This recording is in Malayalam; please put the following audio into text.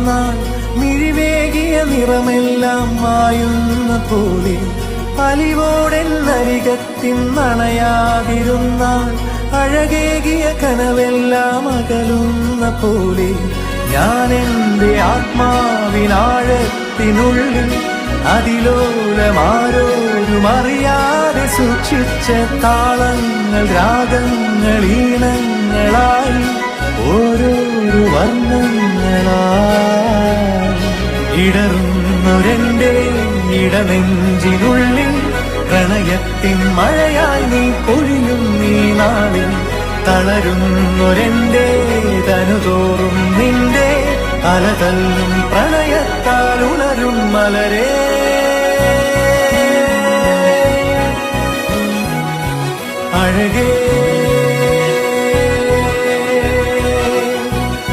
നാൾ മിഴിവേകിയ നിറമെല്ലാം മായുന്ന പോലെ അലിവോടെന്നരികത്തിന്നണയാതിരുന്നാൽ അഴകേകിയ കനവെല്ലാം അകലുന്ന പോലെ ഞാൻ എൻ്റെ ആത്മാവിനാഴത്തിനുള്ളിൽ അതിലോലമാരോരും അറിയാതെ സൂക്ഷിച്ച താളങ്ങൾ രാഗങ്ങൾ ഈണങ്ങളായി ഓരോരോ വർണ്ണങ്ങളായി ഇടറുന്നൊരെന്റെ ഇടനെഞ്ചിനുള്ളിൽ പ്രണയത്തിൻ മഴയായി നീ പൊഴിയും നീ നാളിൽ തളരുന്നൊരെന്റെ തനുതോറും നിന്റെ അലതല്ലും പ്രണയത്താൽ ഉണരും മലരേ അഴകേ